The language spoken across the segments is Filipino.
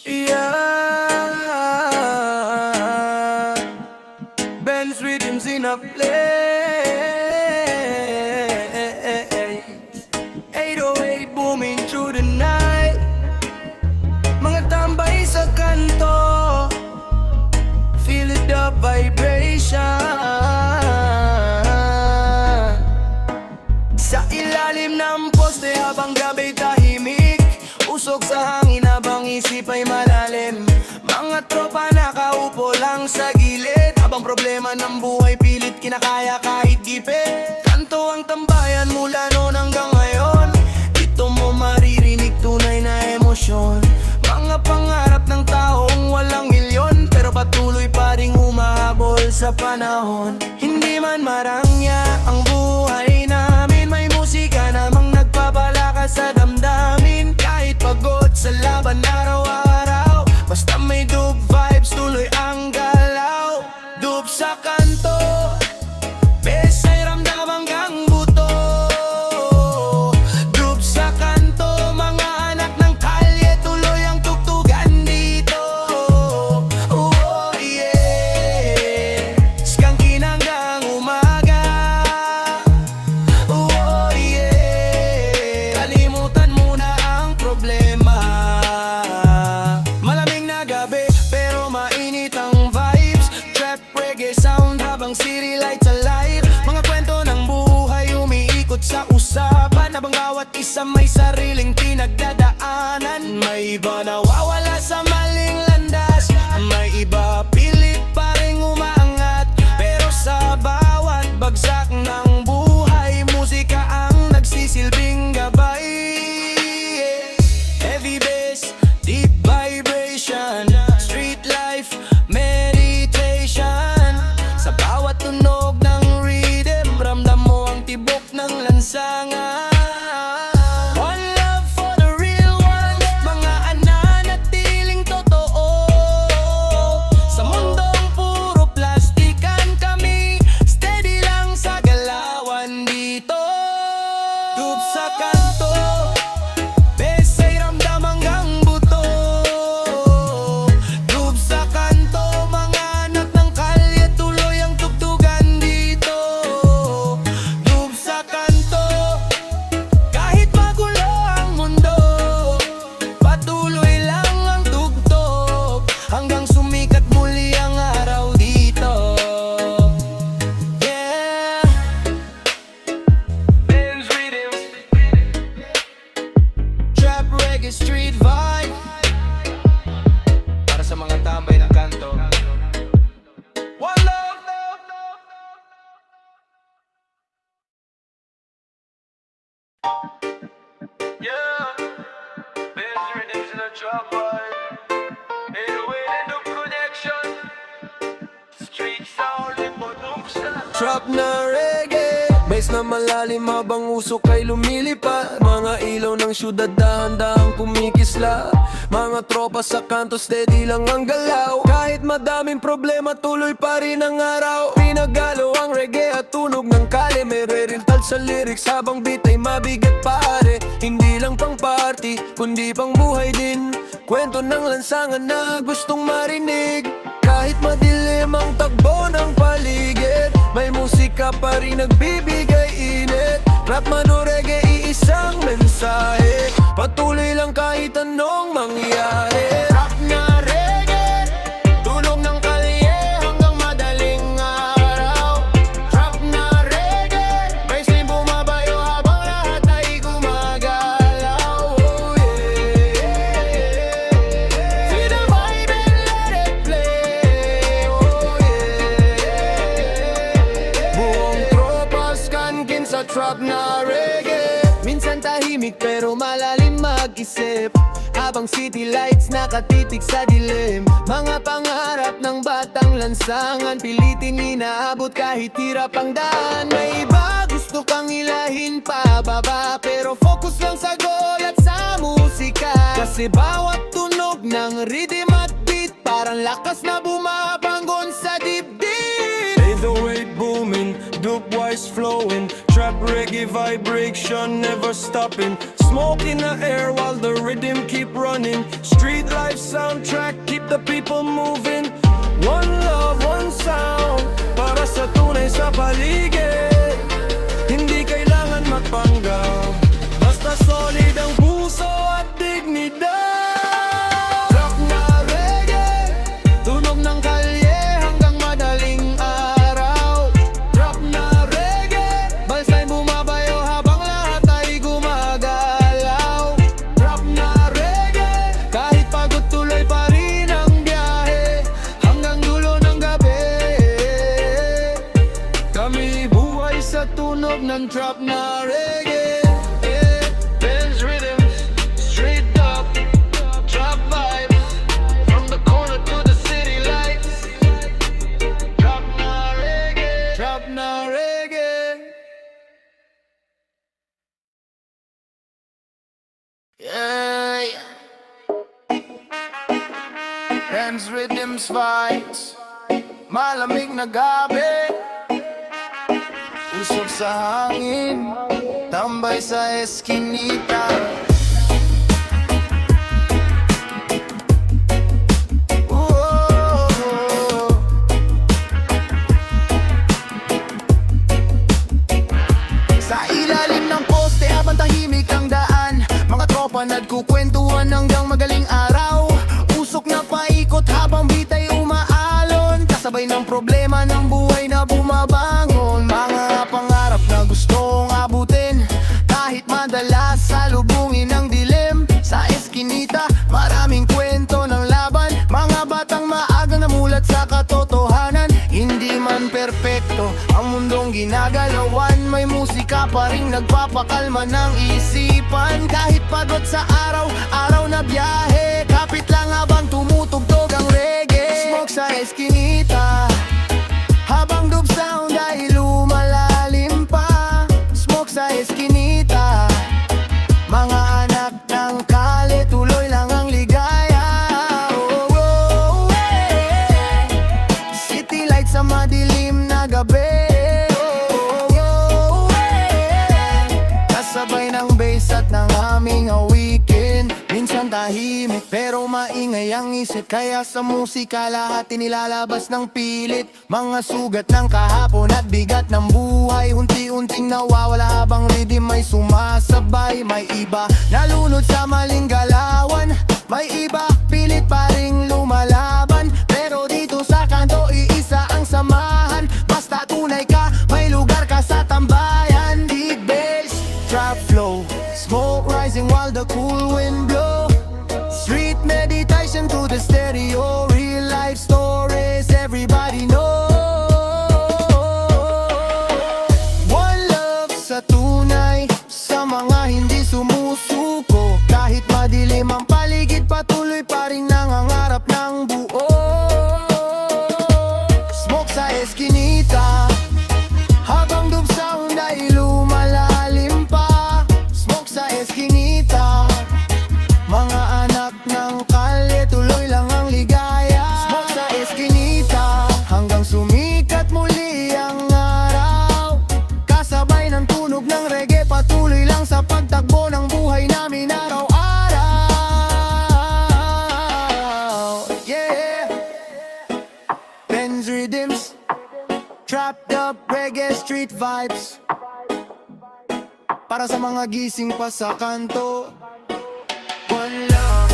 Yeah, Ben's rhythms in a play, 808 booming through the night. Mga tambay sa kanto, feel the vibration. Sa ilalim ng poste habang gabi tahimik, usok sa hangin habang isip ay malalim. Mga tropa nakaupo lang sa gilid, habang problema ng buhay pilit kinakaya kahit gipit. Kanto ang tambayan mula noon hanggang ngayon, dito mo maririnig tunay na emosyon. Mga pangarap ng taong walang milyon, pero patuloy pa ring humahabol sa panahon. Hindi man marangya ang buhay namin, may musika namang nagpapalakas sa damdamin. Kahit pagod sa laban araw-araw, basta may dub vibes, tuloy ang galaw. Dub sa kanto, bes ay ramdam hanggang buto. Dub sa kanto, mga anak ng kalye, tuloy ang tugtugan dito. Oh yeah, skankin hanggang umaga. Oh yeah, kalimutan muna ang problema. Malamig na gabi pero mainit ang vibes, trap reggae sound habang city lights alive. Mga kwento ng buhay umiikot sa usapan, habang bawat isa may sariling pinagdadaanan. May iba nawawala sa maling landas, may iba pilit pa ring umaangat. Pero sa bawat bagsak ng buhay, musika ang nagsisilbing gabay. Heavy bass, deep vibration, street life, meditation. Sa bawat tunog ng rhythm, ramdam mo ang tibok ng lansangan. One love for the real ones, mga ananatiling totoo. Sa mundong puro plastikan, kami steady lang sa galawan dito. Dub sa kanto, bes ay ramdam hanggang buto. Dub sa kanto, mga anak ng kalye, tuloy ang tugtugan dito. Dub sa kanto, kahit magulo ang mundo, patuloy lang ang tugtog, hanggang sumikat muli ang araw dito. Yeah, Ben's rhythm, trap reggae street vibe, para sa mga tambay ng kanto. One love. Yeah, Ben's rhythms in a trap vibe, 808 and the connection, street sound in production. Trap na reggae, bass na malalim habang usok ay lumilipad. Mga ilaw ng syudad dahan-dahang kumikisla, mga tropa sa kanto steady lang ang galaw. Kahit madaming problema, tuloy pa rin ang araw. Pinagalo ang reggae at tunog ng kale, may re-rental sa lyrics habang beat ay mabigat pare. Hindi lang pang party, kundi pang buhay din, kwento ng lansangan na gustong marinig. Kahit madilim ang tagbo ng paligid, may musika pa rin nagbibigay init. Rap man o reggae, iisang mensahe, patuloy lang kahit anong mangyari. Rap na reggae, tunog ng kalye hanggang madaling araw. Rap na reggae, may slim bumabayo habang lahat ay gumagalaw. Oh yeah, feel the vibe and let it play. Oh yeah, buong tropa skankin sa trap na reggae. Minsan tahimik pero malalim mag-isip, habang city lights nakatitig sa dilim. Mga pangarap ng batang lansangan, pilitin inaabot kahit hirap ang daan. May iba gusto kang ilahin pababa, pero focus lang sa goal at sa musika. Kasi bawat tunog ng rhythm at beat, parang lakas na bumabanggon sa dibdib. 808 booming, dub wise flowing, trap reggae vibration never stopping. Smoke in the air while the rhythm keep running. Street life soundtrack, keep the people moving. One love, one sound, para sa tunay sa paligid. Hindi kailangan magpanggap, basta solid ang puso at dignidad. Trap na reggae, tunog ng kalye hanggang madaling araw. Trap na reggae, balsa'y bumabayo habang lahat ay gumagalaw. Trap na reggae, kahit pagod tuloy pa rin ang biyahe hanggang dulo ng gabi. Kami buhay sa tunog ng trap na reggae. Yeah, Benz rhythms, straight up, trap vibes, from the corner to the city lights. Trap na reggae, trap na reggae. Yeah, yeah. Benz rhythms vibes, malamig na gabi, usok sa hangin, tambay sa eskinita. Oh, sa ilalim ng poste habang tahimik ang daan, mga tropa nagkukwentuhan hanggang magaling araw. Usok na paikot habang bitay umaalon, kasabay ng problema ng buhay na bumabangon. Mga pangarap na gustong abutin, kahit madalas salubungin ng dilim. Sa eskinita, maraming kwento ng laban, mga batang maagang namulat sa katotohanan. Hindi man perpekto ang mundong ginagalawan, may musika pa rin nagpapakalma ng isipan. Kahit pagod sa araw-araw na biyahe, kapit lang habang tumutugtog ang reggae. Smoke sa eskinita, habang dub sound ay lumalalim pa. Smoke sa eskinita, mga anak ng kale, tuloy lang ang ligaya. Oh, oh, eh. City lights sa madilim na gabi. Oh, oh, eh. Kasabay ng bass at ng aming awikin. Minsan tahimik pero maingay ang isip, kaya sa musika lahat inilalabas ng pilit. Mga sugat ng kahapon at bigat ng buhay, unti-unting nawawala habang rhythm ay sumasabay. May iba nalunod sa maling galawan, may iba pilit pa ring lumalaban. Pero dito sa kanto iisa ang samahan, basta tunay ka may lugar ka sa tambayan. Big bass, trap flow, smoke rising while the cool wind blow. Street meditation through the stereo, real life stories everybody know. One love sa tunay, sa mga hindi sumusuko. Kahit madilim ang paligid, patuloy pa rin nangangarap ng buo. Smoke sa eskinita, habang dub sound ay lumalalim pa. Smoke sa eskinita, mga anak ng kalye, tuloy lang ang ligaya. Smoke sa eskinita, hanggang sumikat muli ang araw. Kasabay ng tunog ng reggae, patuloy lang sa pagtakbo ng buhay namin araw-araw. Yeah, Benz rhythms, trapped up reggae street vibes, para sa mga gising pa sa kanto. One love.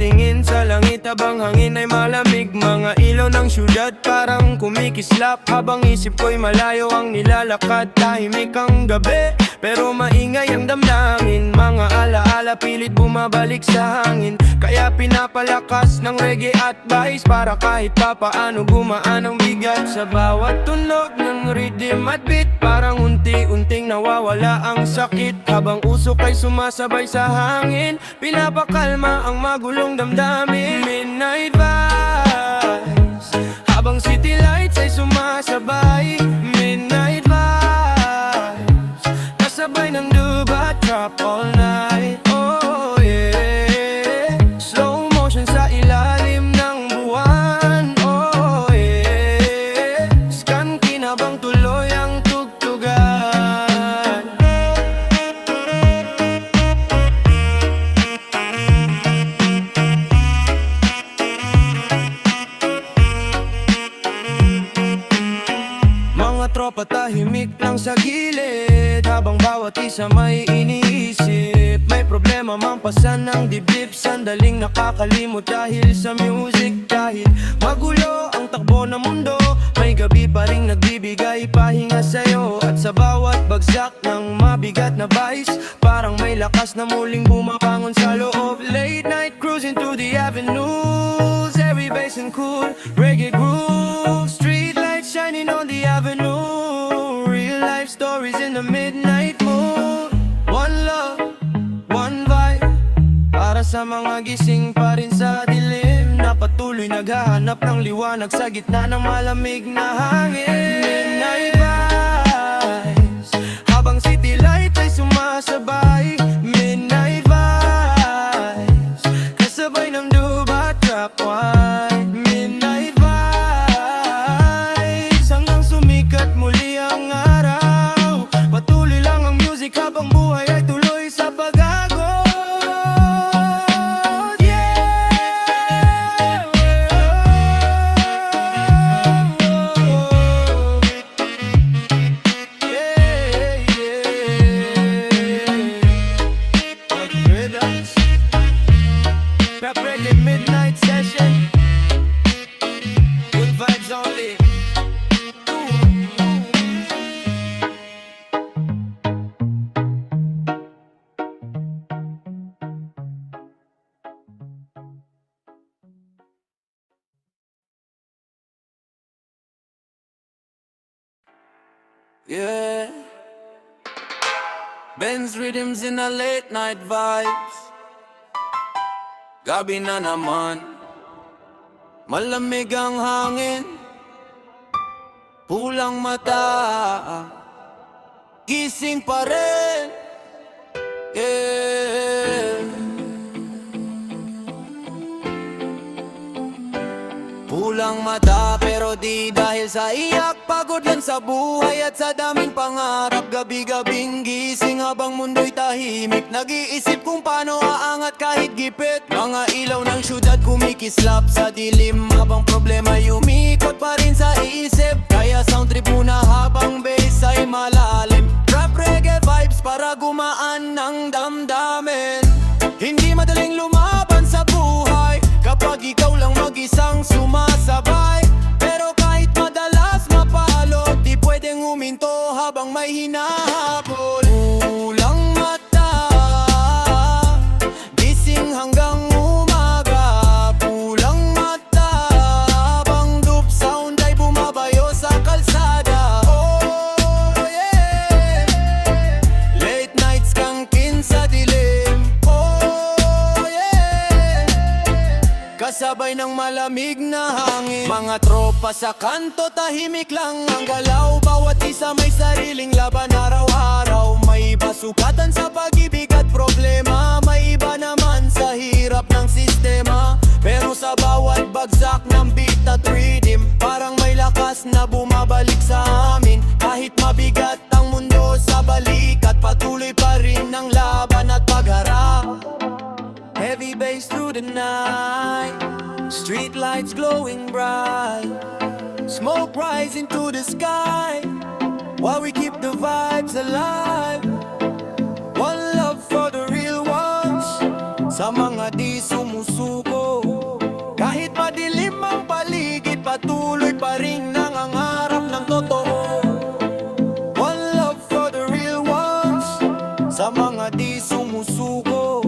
Nakatingin sa langit habang hangin ay malamig. Mga ilaw ng syudad parang kumikislap, habang isip ko'y malayo ang nilalakad. Tahimik ang gabi pero maingay ang damdamin. Mga alaala pilit bumabalik sa hangin, kaya pinapalakas ng reggae at bass para kahit papaano gumaan ang bigat. Sa bawat tunog ng rhythm at beat, parang unti-unting nawawala ang sakit. Habang usok ay sumasabay sa hangin, pinapakalma ang magulong damdamin. Midnight vibes, habang city lights ay sumasabay. Midnight vibes, kasabay ng duba trap all night. Oh yeah, slow motion sa ilalim ng buwan. Oh yeah, scan kinabang tuloy ang tugtugan. Mga tropa tahimik lang sa gilid, habang bawat isa may iniisip. May problema mang pasan ng dibdib, sandaling nakakalimot dahil sa music. Kahit magulo ang takbo ng mundo, may gabi pa ring nagbibigay pahinga sa'yo. At sa bawat bagsak ng mabigat na bass, parang may lakas na muling bumabangon sa loob. Late night cruising through the avenues, every bass and cool reggae groove. Street lights shining on the avenue, real life stories in the midnight mood. One love, one vibe, para sa mga gising pa rin sa dilim, na patuloy naghahanap ng liwanag sa gitna ng malamig na hangin. Midnight vibes, habang city lights ay sumasabay. Midnight vibes, kasabay ng duba trap wine. Midnight vibes, hanggang sumikat muli ang araw. Patuloy lang ang music habang buhay ay tuloy sa pag-agos. Rap Reggae Midnight Session, good vibes only. Yeah, Benz rhythms in a late night vibes. Gabi na naman, malamig ang hangin, pulang mata, gising pa rin. Yeah, pulang mata pero di dahil sa iyak. Pagod lang sa buhay at sa daming pangarap. Gabi-gabing gising habang mundo'y tahimik, nag-iisip kung paano aangat kahit gipit. Mga ilaw ng syudad kumikislap sa dilim, habang problema umikot pa rin sa isip. Kaya sound trip muna habang bass ay malalim. Rap reggae vibes para gumaan ng damdamin. Hindi madaling lumaban sa buhay kapag ikaw lang mag-isang sumasabay. Pero kahit madalas mapalo, di pwedeng huminto habang may hinahabol. Pulang mata, gising hanggang umaga. Pulang mata, habang dope sound ay bumabayo sa kalsada. Oh yeah, late nights kangkin sa dilim. Oh yeah, kasabay ng malamig na hangin. Mga tropa sa kanto, tahimik lang ang galaw. Bawat isa may sariling laban araw-araw. May iba sukatan sa pag-ibig at problema, may iba naman sa hirap ng sistema. Pero sa bawat bagsak ng beat at rhythm, parang may lakas na bumabalik sa amin. Kahit mabigat ang mundo sa balikat, patuloy pa rin ang laban at pagharap. Heavy bass through the night, street lights glowing bright, smoke rising to the sky, while we keep the vibes alive. One love for the real ones, sa mga di sumusuko. patuloy pa rin nangangarap ng totoo. One love for the real ones, sa mga di sumusuko.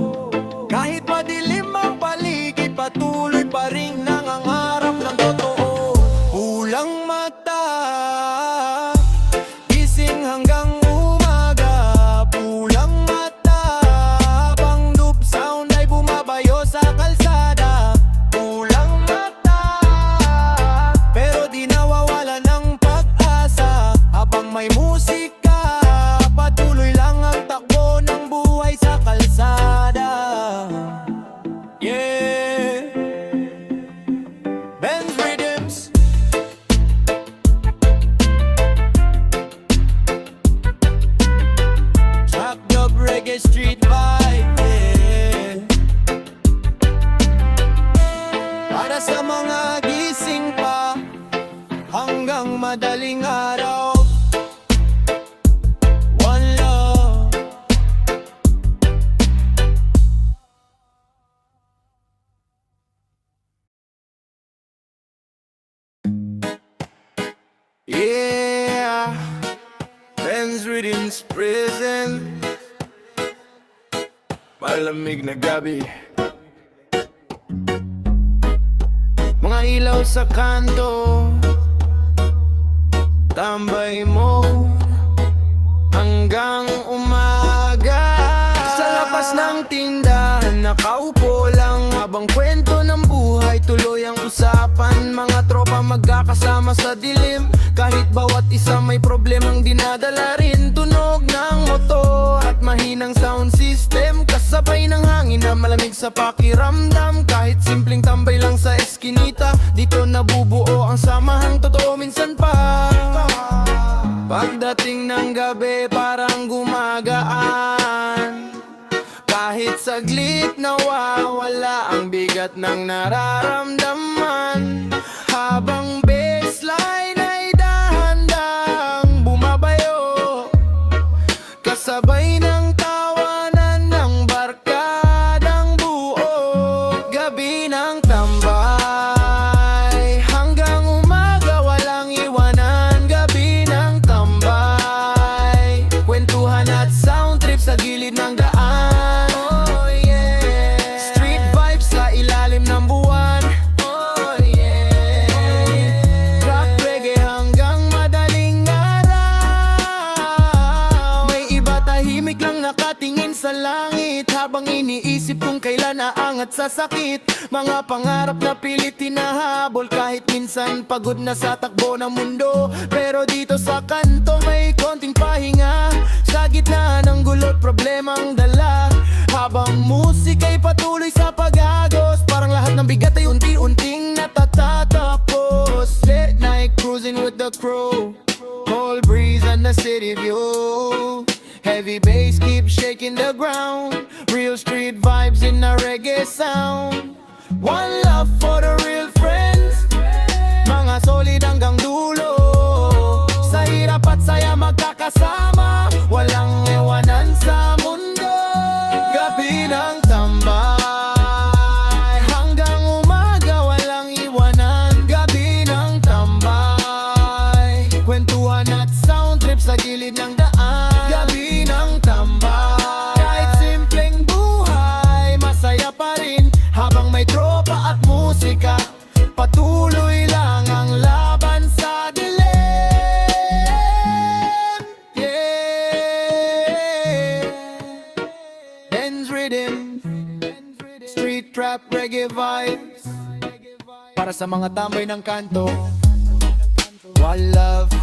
Kahit madilim ang paligid, patuloy pa rin nangangarap ng totoo. Pulang mata, gising hanggang umaga. Pulang mata, pang-noob sound ay bumabayo sa kalsada. Pulang mata, pero di nawawala ng pag-asa. Habang may musika, patuloy lang ang takbo ng buhay sa kalsada. Yeah, Benz Rhythms. Trap dub reggae street vibe, yeah. Para sa mga gising pa hanggang madaling araw. One love. Yeah, Benz Rhythms present. Malamig na gabi, mga ilaw sa kanto, tambay mo hanggang umaga. Sa labas ng tindahan, nakaupo lang habang kwento ng buhay tuloy ang usapan. Mga tropa magkakasama sa dilim, kahit bawat isa may problemang dinadala rin. Tunog ng motor at mahinang sound system, kasabay ng hangin na malamig sa pakiramdam. Kahit simpleng tambay lang sa eskinita, dito nabubuo ang samahang totoo minsan pa. Pagdating ng gabi parang gumagaan, kahit saglit nawawala ang bigat ng nararamdaman. Habang baseline ay dahan-dahang bumabayo, kasabay ng tawanan ng barkadang buo. Gabi ng tambay hanggang umaga, walang iwanan. Gabi ng tambay, kwentuhan at sound trip sa gilid ng daan. Oh yeah, street vibes sa ilalim ng buwan. Oh yeah, rock reggae hanggang madaling araw. May iba tahimik lang nakatingin sa langit, habang iniisip kung kailan aangat sa sakit. Mga pangarap na pilit hinahabol, kahit minsan pagod na sa takbo ng mundo. Pero dito sa kanto may konting pahinga, sa gitna ng gulo't problemang dala. Habang musika'y patuloy sa pag-agos, parang lahat ng bigat ay unti-unting natatatapos. Late night cruising with the crew, cold breeze and the city view. Heavy bass keeps shaking the ground, real street vibes in a reggae sound. One love for the real friends, mga solid hanggang dulo. Sa hirap at saya magkakasama, walang ewanan sa mundo. Gabi ng tambay hanggang umaga, walang iwanan. Gabi ng tambay, kwentuhan at sound trip sa gilid ng daan. Gabi ng tambay, kahit simpleng buhay, masaya pa rin. Habang may tropa at musika, patuloy lang ang laban sa dilim. Yeah, Benz Rhythm, street trap reggae vibes, para sa mga tambay ng kanto. One love.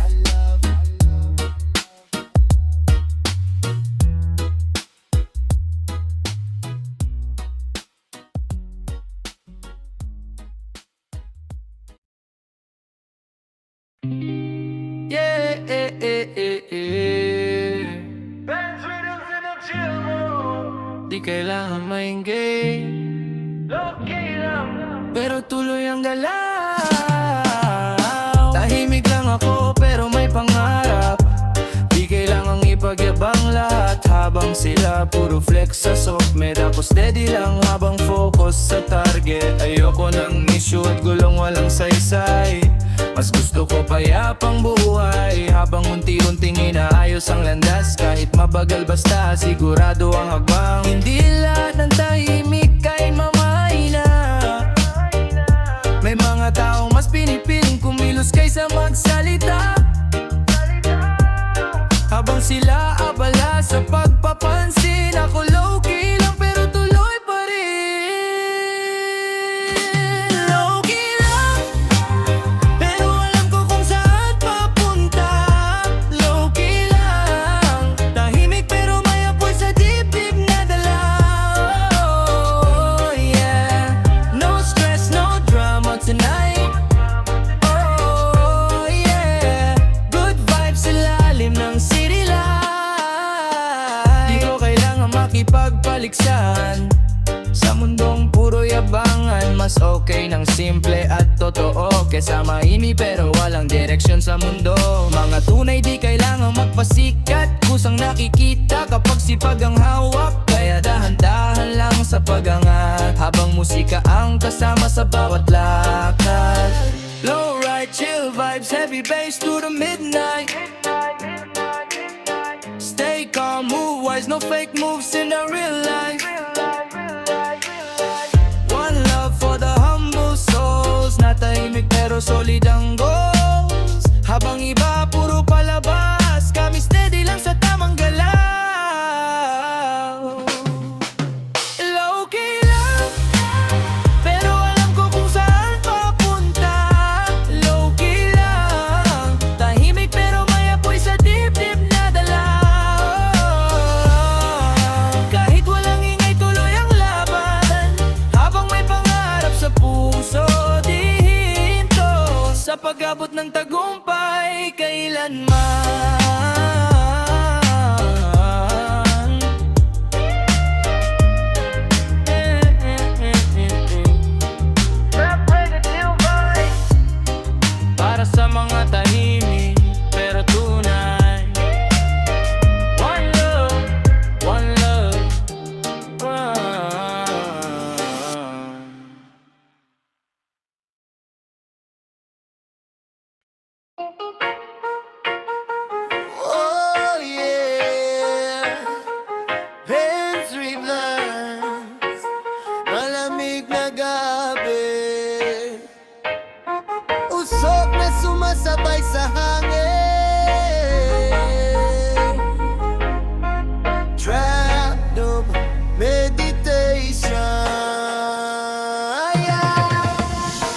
Yeah, Benz Rhythms in the chill mode. Di kailangan maingay, okay lang, pero tuloy ang galaw. Tahimik lang ako pero may pangarap, di kailangang ipagyabang lahat. Habang sila, puro flex sa softmed. Ako steady lang habang focus sa target. Ayoko ng issue at gulong walang saysay. Mas gusto ko payapang buhay, habang unti-unting inaayos ang landas. Kahit mabagal basta sigurado ang hakbang. Hindi lahat ng tahimik ay mamahina. May mga taong mas pinipiling kumilos kaysa magsalita. Habang sila abala sa pagpapansin, ako low-key lang pero tuloy pa rin. Low-key lang, pero alam ko kung saan papunta. Low-key lang, tahimik pero may apoy sa dibdib na dala. Oh yeah, no stress, no drama tonight. Oh yeah, good vibes sa lalim ng city light. Di ko kailangan makipagpaliksahan sa mundong puro yabangan. Mas okay ng simple at totoo kesa maini pero walang direksyon sa mundo. Mga tunay di kailangan magpasikat, kusang nakikita kapag sipag ang hawak. Kaya dahan-dahan lang sa pagangat, habang musika ang kasama sa bawat lakad. Low ride, chill vibes, heavy bass to the midnight. Stay calm, move wise, no fake moves in the real life. One love for the humble souls, na tahimik pero solid ang goals. Habang iba puro palabas, kami steady lang sa tamang galaw. Low-key lang, pero alam ko kung saan papunta. Low-key lang, tahimik pero may apoy sa dibdib na dala. Kahit walang ingay tuloy ang laban, habang may pangarap sa puso, di hinto sa pag-abot ng tagumpay kailanman. Para sa mga tahimik pero tunay. One love, one love. Oh yeah, Benz Rivers, malamig na gabi, usok na sumasabay sa hangin. Trapped of meditation.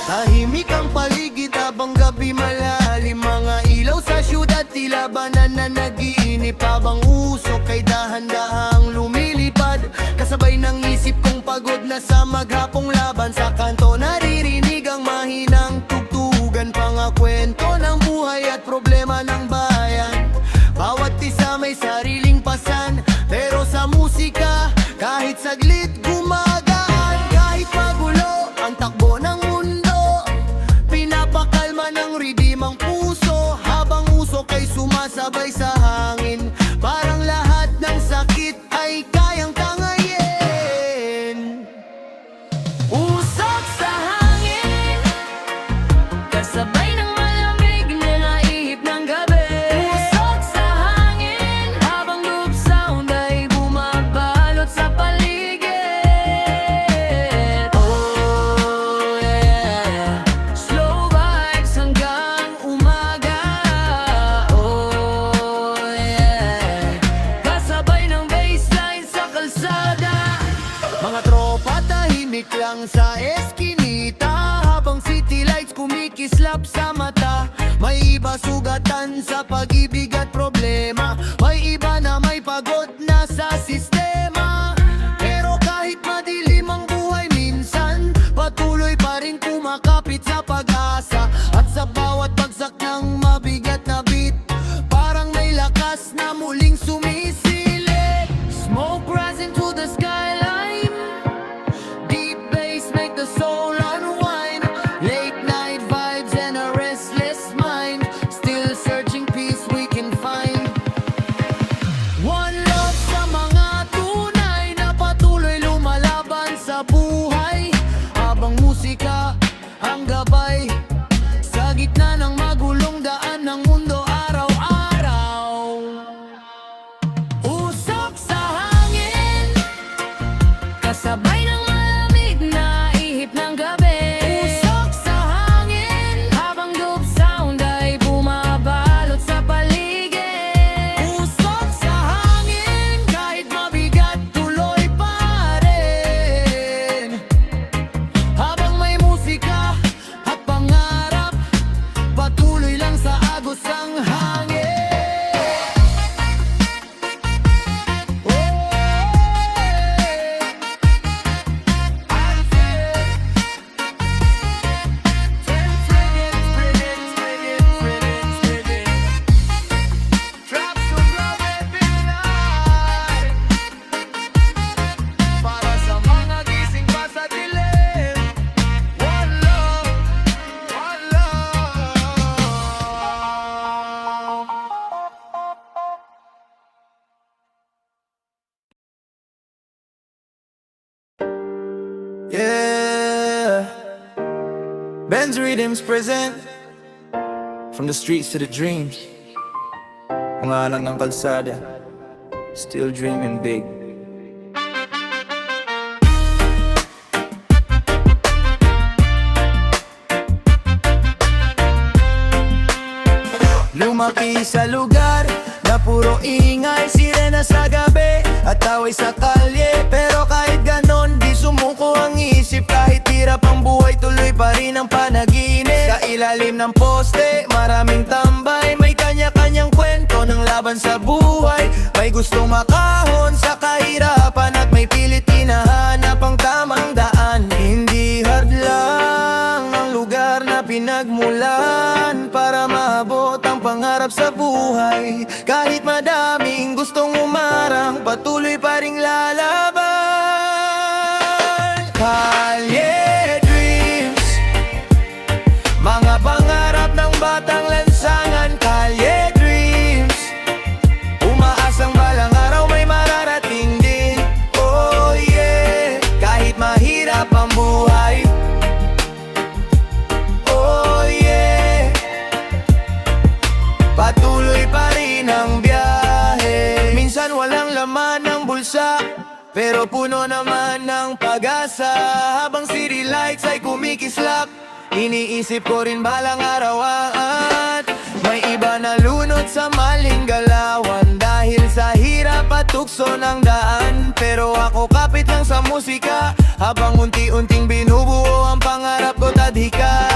Tahimik ang paligid habang gabi malalim. Mga ilaw sa syudad tila ba na nanaginip, habang usok kay dahan-dahang lumilipad. Kasabay ng isip kong pagod na sa maghapong laban. Sa kanto naririnig ang mahinang tugtugan, mga kwento ng buhay at problema ng bayan. Bawat isa may sariling pasan, pero sa musika kahit saglit gumagaan. Kahit magulo ang takbo ng mundo, pinapakalma ng rhythm ang puso. Habang usok ay sumasabay sa hangin, parang lahat ng sakit ay kayang tangayin. Usok sa hangin, kasabay ng malamig na naihip ng gabi. Usok sa hangin, habang loop sound ay bumabalot sa paligid. Oh yeah, slow vibes hanggang umaga. Oh yeah, kasabay ng bassline sa kalsada. Mga tropa tahimik lang sa eskinita, habang city lights kumikislap sa mata. May iba sugatan sa pag-ibig at problema, may iba na may pagod na sa sistema. Pero kahit madilim ang buhay minsan, patuloy pa rin kumakapit sa pag-asa. At sa bawat bagsak ng mabigat na beat, parang may lakas na muling sumisilip. Smoke rise into the skyline, deep bass make the soul unwind. Late night vibes and a restless mind, still searching peace we can Ben's rhythms present from the streets to the dreams. Mga anak ng kalsada, still dreaming big. Lumaki sa lugar na puro ingay, sirena sa gabi at away sa kalye. Pero kahit ganon, di sumuko ang isip. Kahit hirap ang buhay, tuloy pa rin ang panaginip. Sa ilalim ng poste, maraming tambay. May kanya-kanyang kwento ng laban sa buhay. May gustong makahon sa kahirapan at may pilit hinahanap ang tamang daan. Hindi hadlang ang lugar na pinagmulan para maabot ang pangarap sa buhay. Kahit madaming gustong umarang, patuloy pa ring lalaban. Kalye dreams, mga pangarap ng batang lansangan. Kalye dreams, umaasang balang araw may mararating din. Oh yeah, kahit mahirap ang buhay. Oh yeah, patuloy pa rin ang biyahe. Minsan walang laman ng bulsa, pero puno naman ng pag-asa. Habang city lights ay kumikislap, iniisip ko rin balang araw at may iba na lunod sa maling galawan dahil sa hirap at tukso ng daan. Pero ako kapit lang sa musika, habang unti-unting binubuo ang pangarap ko tadhika.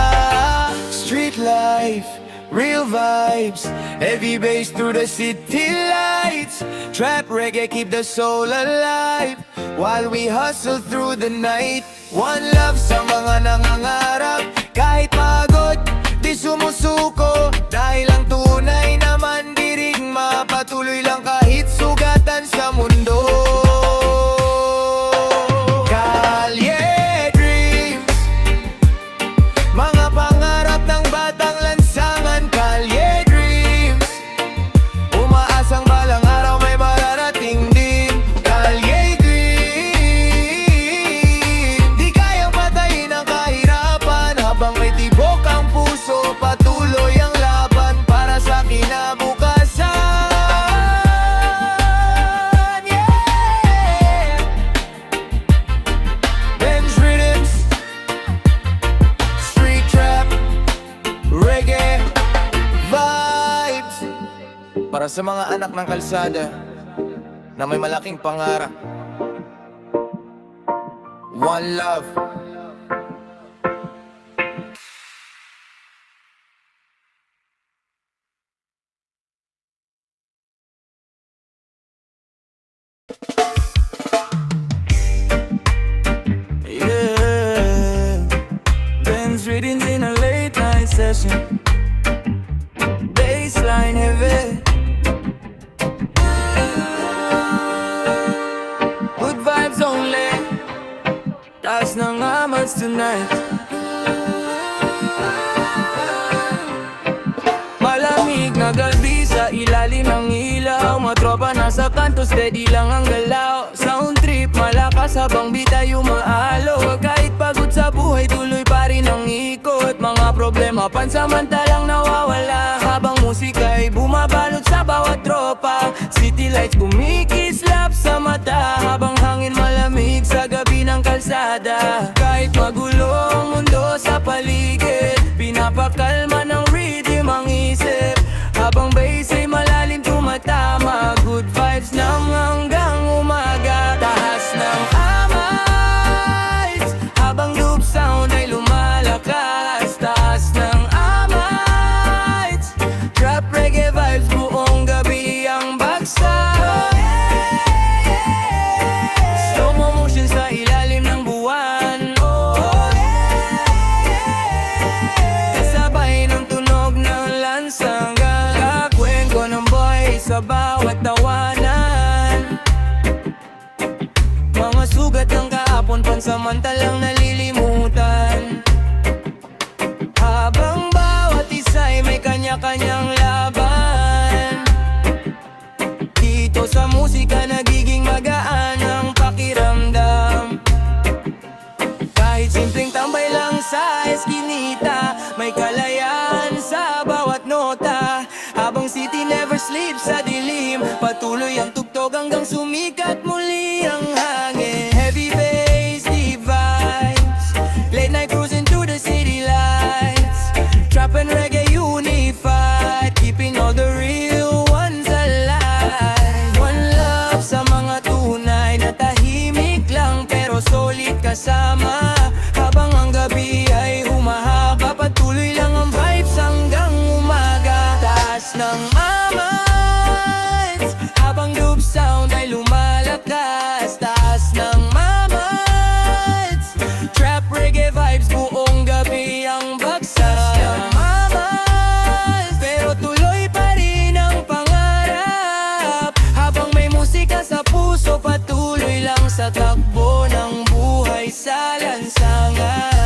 Street life, real vibes, heavy bass through the city lights. Trap reggae keep the soul alive while we hustle through the night. One love sa mga nangangarap, kahit pagod, di sumusuko. Dahil ang tunay naman dirigma, patuloy lang kahit sugatan sa mundo. Kalye dreams, mga pangarap ng batang lansangan. Kalye dreams, umaasang balang araw may mararating din. Kalye dream, di kayang patayin ang kahirapan. Habang may tibok ang puso, patuloy ang laban para sa kinabukasan. Yeah, Ben's rhythms, street trap, reggae vibes, para sa mga anak ng kalsada na may malaking pangarap. One love. Yeah, Ben's readings in a late night session, baseline heavy. Good vibes only, taas ng amas tonight. Malamig na gabi sa ilalim ng ilaw. Mga tropa nasa kanto, steady lang ang galaw. Sound trip, malakas habang bitay umaalo. Kahit pagod sa buhay, tuloy pa rin ang ikot. Mga problema pansamantalang nawawala, habang musika ay bumabalot sa bawat tropa. City lights kumikislap sa mata, habang hangin malamig sa gabi ng kalsada. Kahit magulo ang mundo sa paligid, pinapakalma ng rhythm ang isip. Habang bass ay malalim tumatama, good vibes nang hanggang umaga. Tahas ng amites, habang loop sound ay lumalakas. Tahas ng amites, trap reggae vibes buong gabi ang bagsak. Slow motion sa ilalim ng buwan. Kasabay ng tunog ng lansang, kakwento ng boy sa bawat tawanan. Mga sugat ng kahapon pansamantalang nalilimutan, habang bawat isa'y may kanya-kanyang laban. Dito sa musika nagiging magaan ang pakiramdam. Kahit simpleng tambay lang sa eskinita, sa bawat nota. Habang city never sleeps sa dilim, patuloy ang tugtog hanggang sumikat muli ang hangin. Heavy bass, deep vibes, late night cruising through the city lights. Trap and reggae unified, keeping all the real ones alive. One love sa mga tunay na tahimik lang pero solid kasama. Habang ang gabi ay humahaba, patuloy lang ang vibes hanggang umaga. Taas ng mamas, habang dub sound ay lumalakas. Taas ng mamas, trap reggae vibes buong gabi ang bagsak. Taas ng mamas, pero tuloy pa rin ang pangarap. Habang may musika sa puso, patuloy lang sa takbo ng buhay sa lansangan.